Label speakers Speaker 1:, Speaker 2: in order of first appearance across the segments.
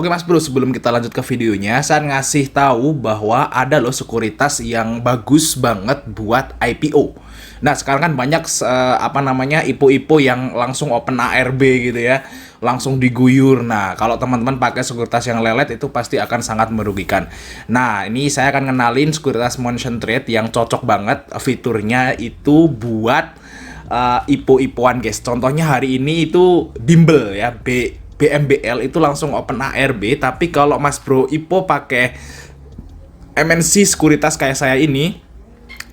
Speaker 1: Oke Mas Bro, sebelum kita lanjut ke videonya, saya ngasih tahu bahwa ada loh sekuritas yang bagus banget buat IPO. Nah, sekarang kan banyak IPO-IPO yang langsung open ARB gitu ya, langsung diguyur. Nah, kalau teman-teman pakai sekuritas yang lelet itu pasti akan sangat merugikan. Nah, ini saya akan kenalin sekuritas motion trade yang cocok banget fiturnya itu buat IPO-IPOan guys. Contohnya hari ini itu bimbel ya, BMBL itu langsung open ARB. Tapi kalau Mas Bro IPO pakai MNC sekuritas kayak saya ini,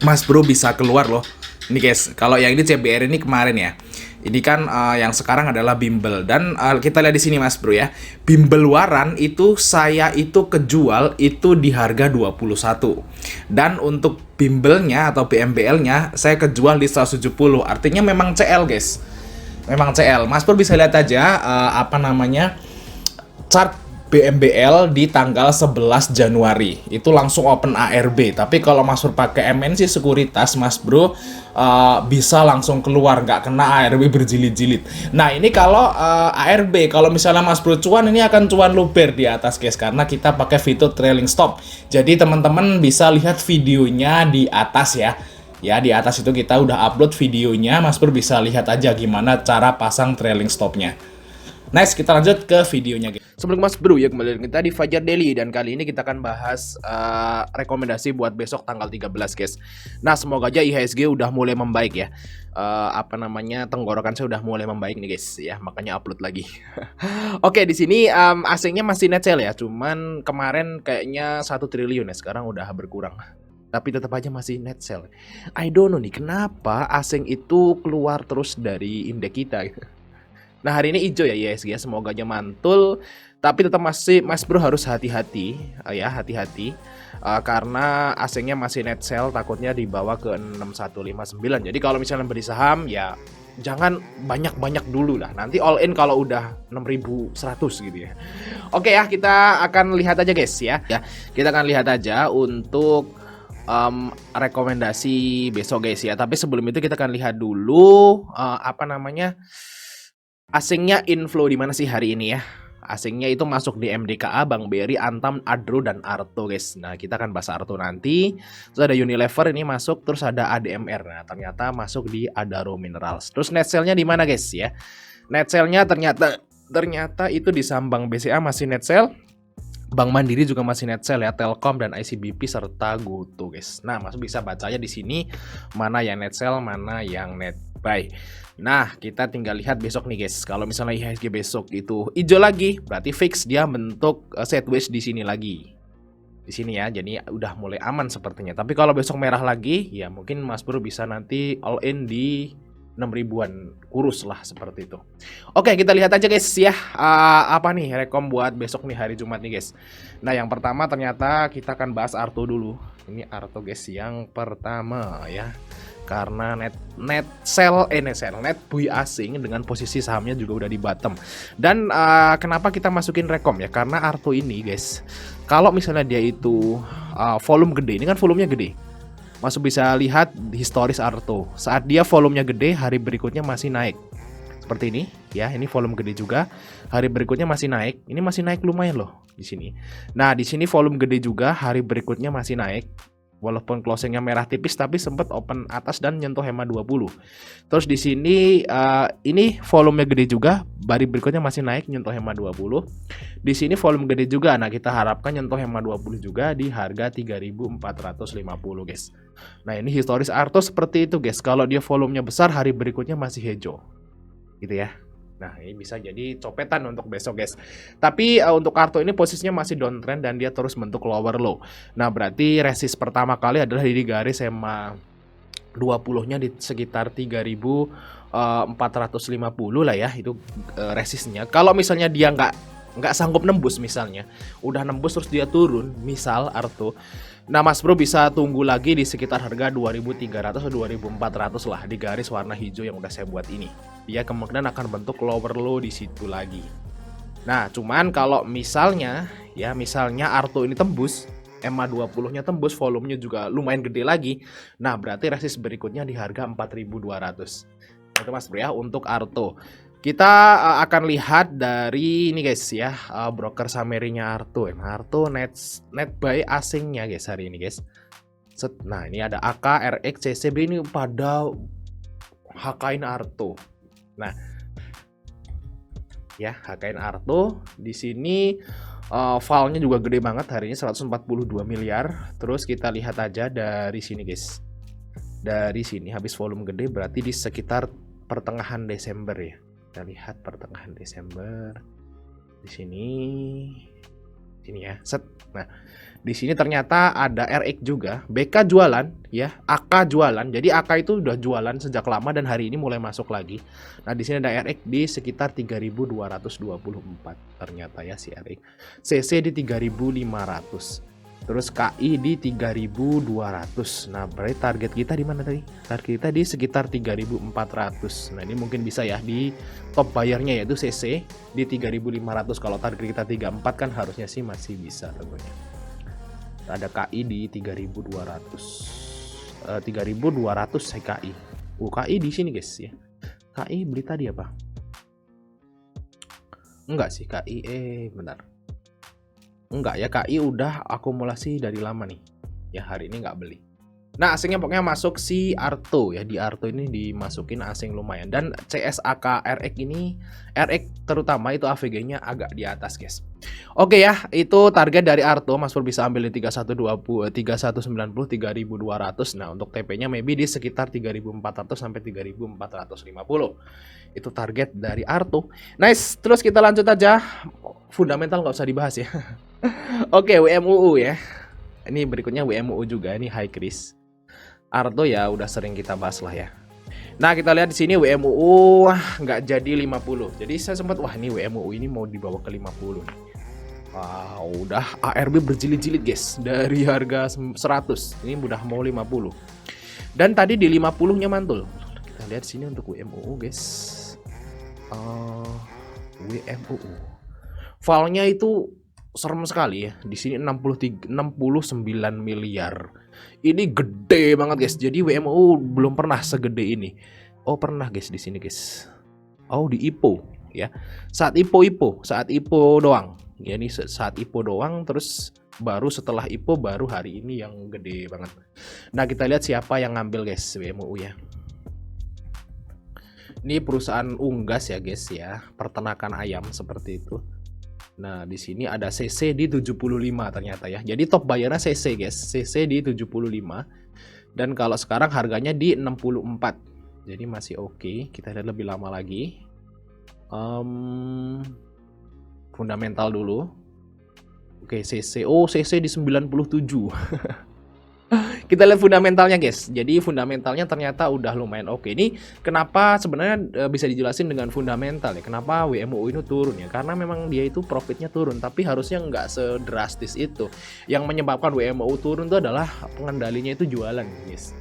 Speaker 1: Mas Bro bisa keluar loh. Ini guys, kalau yang ini CBR ini kemarin ya. Ini kan yang sekarang adalah bimbel. Dan kita lihat di sini Mas Bro ya. Bimbel waran itu saya itu kejual itu di harga 21. Dan untuk bimbelnya atau BMBL-nya saya kejual di 170. Artinya memang CL guys. Memang CL. Mas Bro bisa lihat aja chart BMBL di tanggal 11 Januari itu langsung open ARB. Tapi kalau Mas Bro pakai MNC sekuritas, Mas Bro bisa langsung keluar, nggak kena ARB berjilid-jilid. Nah ini kalau ARB, kalau misalnya Mas Bro cuan, ini akan cuan luber di atas guys, karena kita pakai fitur trailing stop. Jadi teman-teman bisa lihat videonya di atas ya. Ya, di atas itu kita udah upload videonya, Mas Bro bisa lihat aja gimana cara pasang trailing stopnya. Nice, kita lanjut ke videonya guys. Sebelum Mas Bro ya, kembali kita di Fajar Daily, dan kali ini kita akan bahas rekomendasi buat besok tanggal 13 guys. Nah, semoga aja IHSG udah mulai membaik ya. Tenggorokan saya udah mulai membaik nih guys ya, makanya upload lagi. Oke, di sini asingnya masih net sell ya, cuman kemarin kayaknya 1 triliun ya, sekarang udah berkurang. Tapi tetap aja masih net sell. I don't know nih kenapa asing itu keluar terus dari indeks kita gitu. Nah, hari ini hijau ya IHSG ya, semoga aja mantul. Tapi tetap masih Mas Bro harus hati-hati ya, hati-hati karena asingnya masih net sell, takutnya dibawa ke 6159. Jadi kalau misalnya beli saham ya jangan banyak-banyak dulu lah. Nanti all in kalau udah 6100 gitu ya. Oke ya, kita akan lihat aja guys ya. Kita akan lihat aja untuk rekomendasi besok guys ya. Tapi sebelum itu kita akan lihat dulu asingnya inflow di mana sih hari ini ya. Asingnya itu masuk di MDKA, Bank BRI, Antam, Adro, dan Arto guys. Nah, kita akan bahas Arto nanti. Terus ada Unilever ini masuk, terus ada ADMR. Nah, ternyata masuk di Adaro Minerals. Terus net sell-nya di mana guys ya? Net sell-nya ternyata itu di saham Bank BCA masih net sell. Bank Mandiri juga masih net sell ya, Telkom dan ICBP serta GoTo guys. Nah, Mas bisa bacanya di sini mana yang net sell, mana yang net buy. Nah, kita tinggal lihat besok nih guys. Kalau misalnya IHSG besok itu hijau lagi, berarti fix dia bentuk sideways di sini lagi. Di sini ya, jadi udah mulai aman sepertinya. Tapi kalau besok merah lagi, ya mungkin Mas Bro bisa nanti all in di 6.000-an kurus lah seperti itu. Oke, kita lihat aja guys ya. Apa nih rekom buat besok nih hari Jumat nih guys. Nah, yang pertama ternyata kita akan bahas Arto dulu. Ini Arto guys yang pertama ya. Karena net buy asing dengan posisi sahamnya juga udah di bottom. Dan kenapa kita masukin rekom ya? Karena Arto ini guys, kalau misalnya dia itu volume gede, ini kan volumenya gede. Mas bisa lihat historis Arto. Saat dia volumenya gede, hari berikutnya masih naik. Seperti ini ya, ini volume gede juga. Hari berikutnya masih naik. Ini masih naik lumayan loh di sini. Nah, di sini volume gede juga, hari berikutnya masih naik. Walaupun closingnya merah tipis, tapi sempat open atas dan nyentuh HEMA 20. Terus di sini ini volumenya gede juga, hari berikutnya masih naik nyentuh HEMA 20. Di sini volume gede juga. Nah, kita harapkan nyentuh HEMA 20 juga di harga 3.450 guys. Nah, ini historis Arto seperti itu guys. Kalau dia volumenya besar, hari berikutnya masih hijau. Gitu ya. Nah, ini bisa jadi copetan untuk besok guys. Tapi untuk Arto ini posisinya masih downtrend dan dia terus bentuk lower low. Nah, berarti resist pertama kali adalah di garis EMA 20-nya di sekitar 3.450 lah ya. Itu resistnya. Kalau misalnya dia nggak sanggup nembus misalnya, udah nembus terus dia turun, misal Arto. Nah, Mas Bro bisa tunggu lagi di sekitar harga 2.300 atau 2.400 lah di garis warna hijau yang udah saya buat ini. Dia kemungkinan akan bentuk lower low di situ lagi. Nah, cuman kalau misalnya Arto ini tembus, EMA 20-nya tembus, volumenya juga lumayan gede lagi. Nah, berarti resist berikutnya di harga 4.200. Itu Mas Bro ya untuk Arto. Kita akan lihat dari ini guys ya, broker summary-nya Arto ya. Arto net buy asingnya guys hari ini guys. Nah, ini ada AK, RX, CCB ini pada HKin Arto. Nah, ya HKin Arto di sini file-nya juga gede banget hari ini 142 miliar. Terus kita lihat aja dari sini guys. Dari sini habis volume gede berarti di sekitar pertengahan Desember ya. Kita lihat pertengahan Desember di sini ya set. Nah di sini ternyata ada RX juga, BK jualan ya, AK jualan. Jadi AK itu udah jualan sejak lama dan hari ini mulai masuk lagi. Nah di sini ada RX di sekitar 3.224 ternyata ya si RX. CC di 3.500. Terus KI di 3.200. Nah, berarti target kita di mana tadi? Target kita di sekitar 3.400. Nah, ini mungkin bisa ya di top bayarnya yaitu CC di 3.500. Kalau target kita 34 kan harusnya sih masih bisa tentunya. Ada KI di 3.200. 3.200 saya KI. KI di sini guys ya. KI beli tadi apa? Enggak sih KI benar. Enggak ya, KI udah akumulasi dari lama nih. Ya hari ini nggak beli. Nah asingnya pokoknya masuk si Arto ya. Di Arto ini dimasukin asing lumayan. Dan CSAK RX ini, RX terutama itu AVG-nya agak di atas guys. Oke ya, itu target dari Arto. Mas Pur bisa ambil di 3120, 3190, 3200. Nah untuk TP-nya maybe di sekitar 3400 sampai 3450. Itu target dari Arto. Nice, terus kita lanjut aja. Fundamental nggak usah dibahas ya. Oke, WMUU ya. Ini berikutnya WMUU juga, ini high risk. Arto ya udah sering kita bahas lah ya. Nah, kita lihat di sini WMUU nggak jadi 50. Jadi saya sempat wah ini WMUU ini mau dibawa ke 50 nih. Wah, udah ARB berjilid-jilid guys dari harga 100. Ini udah mau 50. Dan tadi di 50-nya mantul. Kita lihat sini untuk WMUU guys. WMUU. Filenya itu serem sekali ya. Di sini 69 miliar. Ini gede banget guys. Jadi WMU belum pernah segede ini. Oh, pernah guys di sini guys. Oh, di IPO ya. Saat IPO doang. Ya ini saat IPO doang, terus baru setelah IPO baru hari ini yang gede banget. Nah, kita lihat siapa yang ngambil guys WMU ya. Ini perusahaan unggas ya guys ya, peternakan ayam seperti itu. Nah, di sini ada CC di 75 ternyata ya. Jadi top bayarnya CC guys. CC di 75. Dan kalau sekarang harganya di 64. Jadi masih oke. Kita lihat lebih lama lagi. Fundamental dulu. Oke, CC. Oh, CC di 97. Kita lihat fundamentalnya guys. Jadi fundamentalnya ternyata udah lumayan oke. Ini kenapa sebenarnya bisa dijelasin dengan fundamental ya. Kenapa WMUU ini turun ya? Karena memang dia itu profitnya turun. Tapi harusnya nggak sedrastis itu. Yang menyebabkan WMUU turun itu adalah pengendalinya itu jualan guys.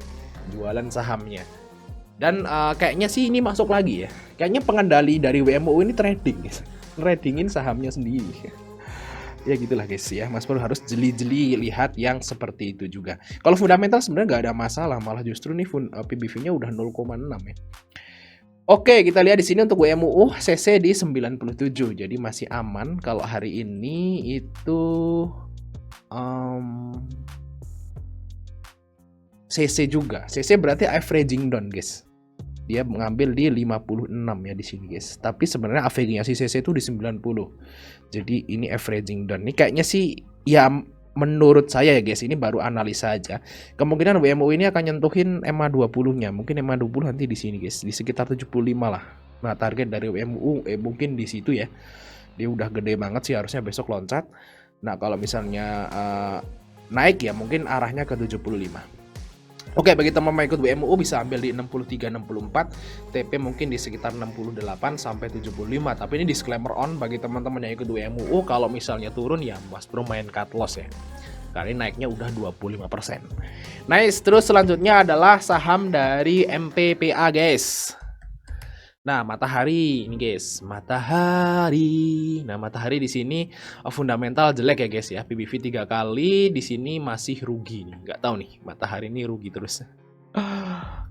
Speaker 1: Jualan sahamnya. Dan kayaknya sih ini masuk lagi ya. Kayaknya pengendali dari WMUU ini trading guys. Tradingin sahamnya sendiri. Ya gitulah guys ya, Mas Pur harus jeli-jeli lihat yang seperti itu juga. Kalau fundamental sebenarnya nggak ada masalah, malah justru nih PBV-nya udah 0,6 ya. Oke, kita lihat di sini untuk WMUU CC di 97, jadi masih aman. Kalau hari ini itu CC juga, CC berarti averaging down guys. Dia mengambil di 56 ya di sini guys. Tapi sebenarnya AVG-nya si CC itu di 90. Jadi ini averaging down. Ini kayaknya sih ya menurut saya ya guys, ini baru analisa aja. Kemungkinan WMU ini akan nyentuhin EMA 20-nya. Mungkin EMA 20 nanti di sini guys, di sekitar 75 lah. Nah, target dari WMU mungkin di situ ya. Dia udah gede banget sih, harusnya besok loncat. Nah, kalau misalnya naik ya mungkin arahnya ke 75. Oke, bagi teman-teman ikut WMUU bisa ambil di 63-64, TP mungkin di sekitar 68 sampai 75. Tapi ini disclaimer on bagi teman-teman yang ikut WMUU, kalau misalnya turun ya Mas Bro main cut loss ya. Kali naiknya udah 25%. Nice, terus selanjutnya adalah saham dari MPPA guys. Nah, Matahari ini guys, Matahari. Nah, Matahari di sini fundamental jelek ya guys ya. PBV 3 kali, di sini masih rugi nih. Nggak tahu nih, Matahari ini rugi terus.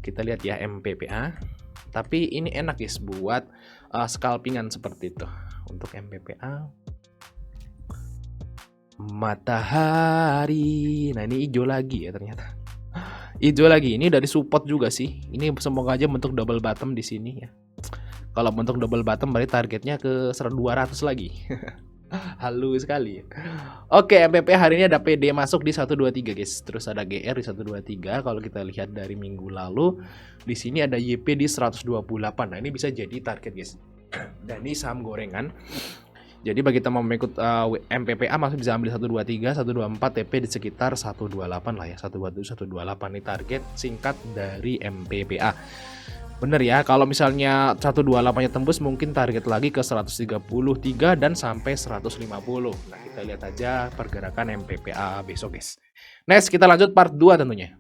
Speaker 1: Kita lihat ya MPPA. Tapi ini enak guys buat scalpingan seperti itu. Untuk MPPA matahari. Nah, ini hijau lagi ya ternyata. Hijau lagi. Ini dari support juga sih. Ini semoga aja bentuk double bottom di sini ya. Kalau bentuk double bottom berarti targetnya ke 1200 lagi. Halus sekali. Oke, MPP hari ini ada PD masuk di 123 guys. Terus ada GR di 123. Kalau kita lihat dari minggu lalu, di sini ada YP di 128. Nah, ini bisa jadi target guys. Dan ini saham gorengan. Jadi bagi teman mengikut MPPA masih bisa ambil 123, 124, TP di sekitar 128 lah ya. 127, 128 ini target singkat dari MPPA. Bener ya, kalau misalnya 128-nya tembus mungkin target lagi ke 133 dan sampai 150. Nah, kita lihat aja pergerakan MPPA besok guys. Next, kita lanjut part 2 tentunya.